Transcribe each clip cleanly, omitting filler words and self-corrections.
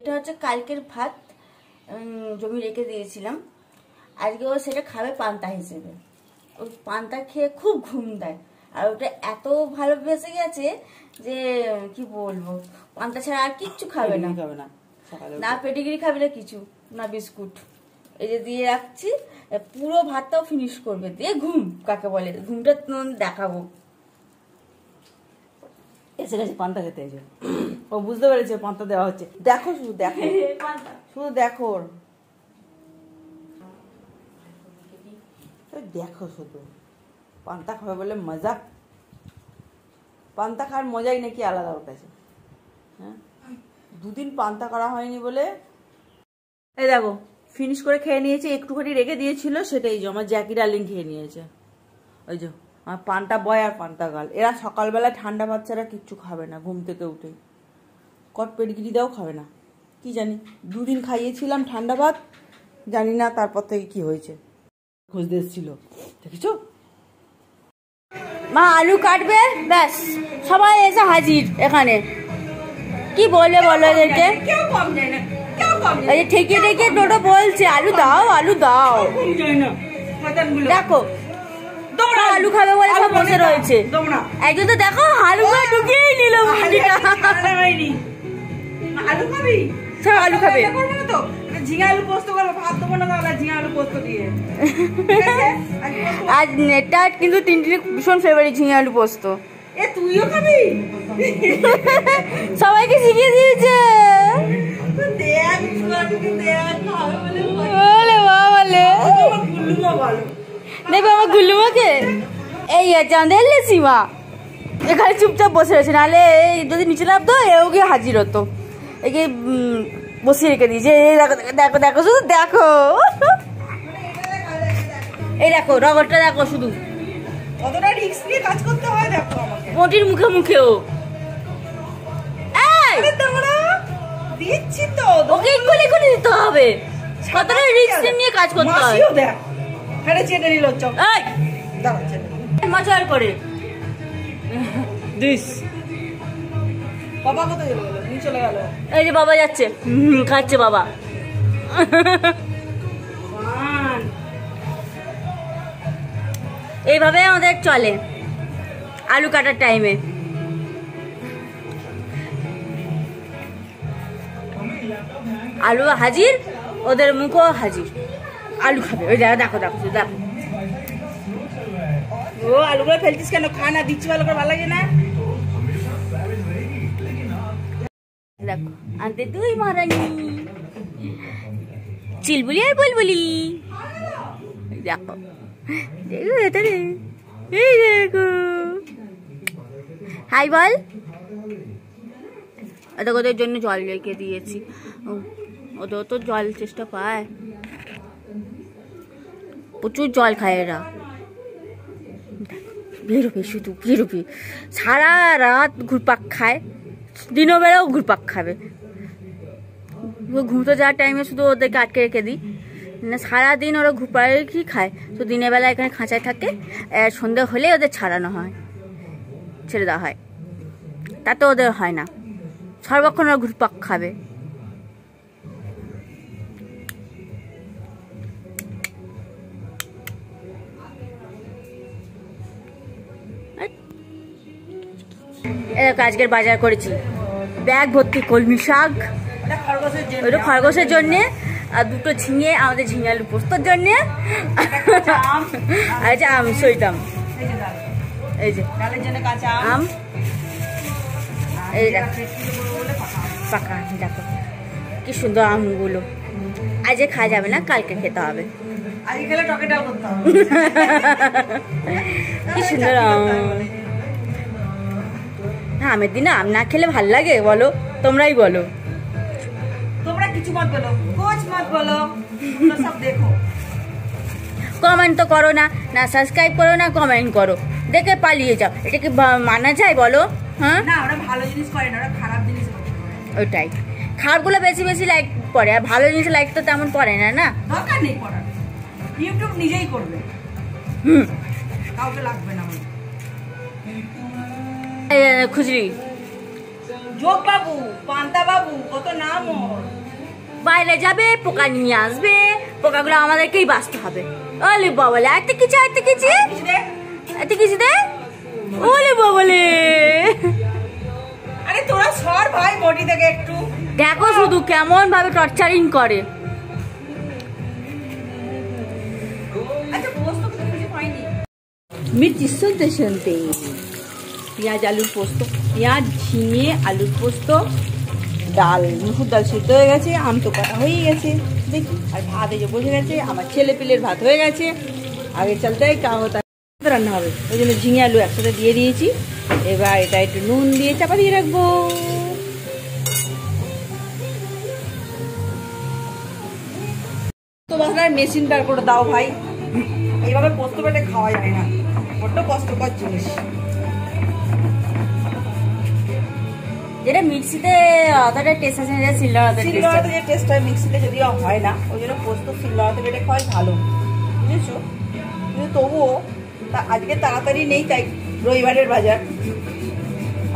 এটা হচ্ছে কালকের ভাত জমি রেখে দিয়েছিলাম। আজকে ও সেটা খাবে পান্তা হিসেবে। ওই পান্তা খেয়ে খুব ঘুম দেয়, আর ওটা এত ভালোবেসে গেছে যে কি বলবো, পান্তা ছাড়া আর কিচ্ছু খাবে না। না পেডিগ্রি খাবে না, কিছু না, বিস্কুট এই যে দিয়ে রাখছি, পুরো ভাতটাও ফিনিশ করবে, দিয়ে ঘুম কাকে বলে, ঘুমটা দেখাবো। এসে গেছে পান্তা খেতে, এসে ও বুঝতে পেরেছে পান্তা দেওয়া হচ্ছে। দেখো শুধু দেখো, শুধু দেখো, দেখো শুধু পান্তা খাবে বলে মজা। পান্তা খাওয়ার মজাই নাকি আলাদা ওর কাছে। হ্যাঁ, দুদিন পান্তা করা হয়নি বলে। এই দেখো ফিনিশ করে খেয়ে নিয়েছে, একটুখানি রেখে দিয়েছিল সেটাই যে আমার জ্যাকি ডার্লিং খেয়ে নিয়েছে। ওই যে আমার পান্তা বয় আর পান্তা গাল, এরা সকালবেলা ঠান্ডা ভাত ছাড়া কিচ্ছু খাবে না, ঘুম থেকে উঠে কট পেডিগ্রি দাও খাবে না। কি জানি দুদিন খাইয়েছিলাম ঠান্ডা ভাত, জানি না তারপর থেকে কি হয়েছে। খুঁজতে এসেছিল, দেখেছো? মা আলু কাটবে, ব্যাস সবাই এসে হাজির এখানে। কি বলবে বলো এদেরকে? ঠেকিয়ে ঠেকিয়ে টোটো বলছে আলু দাও আলু দাও। দেখো আলু খাবে বলে সব বসে রয়েছে। একজন তো দেখো আলুগুলো ঢুকিয়েই নিল। আলু খাবি? সব আলু খাবে। ঝিঙে আলু পোস্ত করবো, ভাত দেবো না দাদা, ঝিঙে আলু পোস্ত দিয়ে। আজ এটা কিন্তু তিনটি ভীষণ ফেভারিট, ঝিঙে আলু পোস্ত। এ তুইও খাবি? সবাইকে শিখিয়ে দিয়েছে। দেখো আমার গুল্লুমাকে, এই আছে আমাদের সীমা, এখানে চুপচাপ বসে রয়েছে, নাহলে যদি নিচে নামতো এও গিয়ে হাজির হতো। একে বসিয়ে রেখে দিয়েছে। দেখো দেখো দেখো শুধু দেখো, এই দেখো রগরটা দেখো শুধু, কতটা রিস্ক নিয়ে কাজ করতে হয় দেখো আমাকে। মোটির মুখে মুখেও দিচ্ছি তো, ওকে এক্ষুনি এক্ষুনি দিতে হবে। কতটা রিস্ক নিয়ে কাজ করতে হয়। দেখ ফেলে চেটে নিল, চপ মজার করে দিস। বাবা কোথায় গেল? নিয়ে চলে গেল। এই যে বাবা যাচ্ছে, খাচ্ছে বাবা। এইভাবে আমাদের চলে আলু কাটার টাইমে। আলু হাজির, ওদের মুখও হাজির, আলু খাবে। ওই দেখো দেখো দেখো দেখো, ও আলুগুলো ফেলছিস কেন? খা না, দিচ্ছি ভালো করে, ভালো লাগে না। দেখো আনতে তুই মহারানী, চিলবুলি আর বুলবুলি। দেখো দেখো এটারে, এই দেখো হাই বল। এটা ওদের জন্য জল রেখে দিয়েছি, ওদের তো জল চেষ্টা পায়, প্রচুর জল খায় এরা। বেরোবে শুধু বেরোবে, সারা রাত ঘুরপাক খায়, দিনও বেলাও ঘুরপাক খাবে। ঘুমতে যাওয়ার টাইমে শুধু ওদেরকে আটকে রেখে দিই, না সারাদিন ওরা ঘুরপাকি খায়। তো দিনের বেলা এখানে খাঁচায় থাকে, সন্ধ্যে হলে ওদের ছাড়ানো হয়, ছেড়ে দেওয়া হয়, তাতে ওদের হয় না, সর্বক্ষণ ওরা ঘুরপাক খাবে। আজকের বাজার করেছি, ব্যাগ ভর্তি কলমি শাক, ওইটা খরগোশের জন্যে, আর দুটো ঝিঙে আমাদের ঝিঙে আলু পোস্তর জন্যে, আর যে আম সইতাম, এই যে আম, এই দেখো পাকা, দেখো কি সুন্দর আমগুলো। আজকে খাওয়া যাবে না, কালকে খেতে হবে। কি সুন্দর আম। হ্যাঁ, আমের দিনে আম না খেলে ভাল লাগে বলো? তোমরাই বলো। তোমরা কিছু মত বলো, কোচ মত বলো, সব দেখো। কমেন্ট তো করো না, না সাবস্ক্রাইব করো না, কমেন্ট করো, দেখে পালিয়ে যাও। এটা কি মানা যায় বলো? হ্যাঁ, না ওরা ভালো জিনিস করে না, ওরা খারাপ জিনিস করে। ওইটাই, খারাপগুলো বেশি বেশি লাইক পড়ে, আর ভালো জিনিস লাইক তো তেমন পড়ে না। না দরকার নেই পড়ার, ইউটিউব নিজেই করবে, কাউকে লাগবে না। খুচরি যোগ বাবু, পান্তা বাবু, কত নাম ওর। বাইরে যাবে, পোকা নিয়ে আসবে, পোকাগুলো আমাদেরকেই বাঁচতে হবে। ওলে বাবলে এত কিছু দে, ওলে বাবলে। আরে তোরা সর ভাই বডি থেকে একটু দেখো শুধু কেমন ভাবে টর্চারিং করে। মির্চি শুনতে শুনতে পেঁয়াজ আলুর পোস্ত, পেঁয়াজ ঝিঙে আলুর পোস্ত, ডাল, মুসুর ডাল সিদ্ধ হয়ে গেছে, আম তো কাটা হয়ে গেছে দেখি, আর ভাত এই যে বসে গেছে, আমার ছেলে পিলের ভাত হয়ে গেছে। আগে চলতে রান্না হবে, ওই জন্য ঝিঙে আলু একসাথে দিয়ে দিয়েছি। এবার এটা একটু নুন দিয়ে চাপা দিয়ে রাখবো। তো বাসার মেশিন বার করে দাও ভাই, এইভাবে পোস্ত বেটে খাওয়া যায় না, বড্ড কষ্টকর জিনিস। যেটা মিক্সিতে অতটা টেস্ট আছে না, শিলনোড়াতে যে টেস্ট হয় মিক্সিতে যদিও হয় না, ওই জন্য পোস্ত শিলনোড়াতে বেটে খাওয়াই ভালো, বুঝেছো? কিন্তু তবুও আজকে তাড়াতাড়ি নেই, তাই রবিবারের বাজার,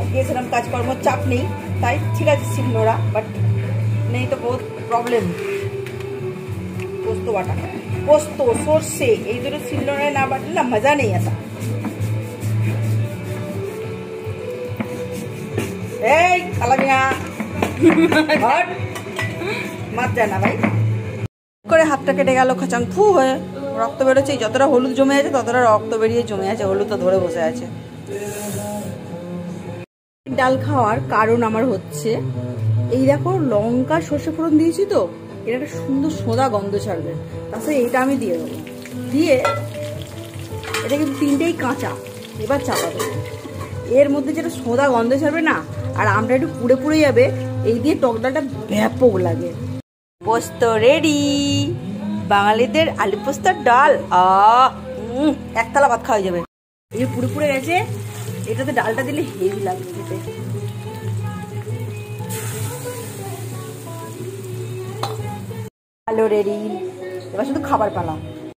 আজকে সেরকম কাজকর্মর চাপ নেই, তাই ঠিক আছে শিলনোড়া, বাট নেই তো বহুত প্রবলেম। পোস্ত বাটা, পোস্ত সর্ষে এই দুটো শিলনোড়ায় না বাটলে না মজা নেই আসা। এই কালাবি না, মার যায় না ভাই। করে হাতটা কেটে গেল খাচাং ফু হয়ে, রক্ত বেরোচ্ছে, যতটা হলুদ জমে আছে ততটা রক্ত বেরিয়ে জমে আছে, হলুদটা ধরে বসে আছে। ডাল খাওয়ার কারণ আমার হচ্ছে এই দেখো, লঙ্কা সর্ষে ফোড়ন দিয়েছি তো, এটা একটা সুন্দর সোদা গন্ধ ছাড়বে, তাছাড়া এটা আমি দিয়ে দেবো, দিয়ে এটা কিন্তু তিনটেই কাঁচা, এবার চাপা দেবো, এর মধ্যে যেটা সোদা গন্ধ ছাড়বে না, আর আমরা একটু পুড়ে পুড়ে যাবে, এই দিয়ে টক ডালটা ব্যাপক লাগে। পোস্ত রেডি, বাঙালিদের আলু পোস্তর ডাল, একতলা ভাত খাওয়া যাবে। এই যে পুড়ে পুড়ে গেছে, এটাতে ডালটা দিলে হেভি লাগবে খেতে। আলু রেডি, এবার শুধু খাবার পালা।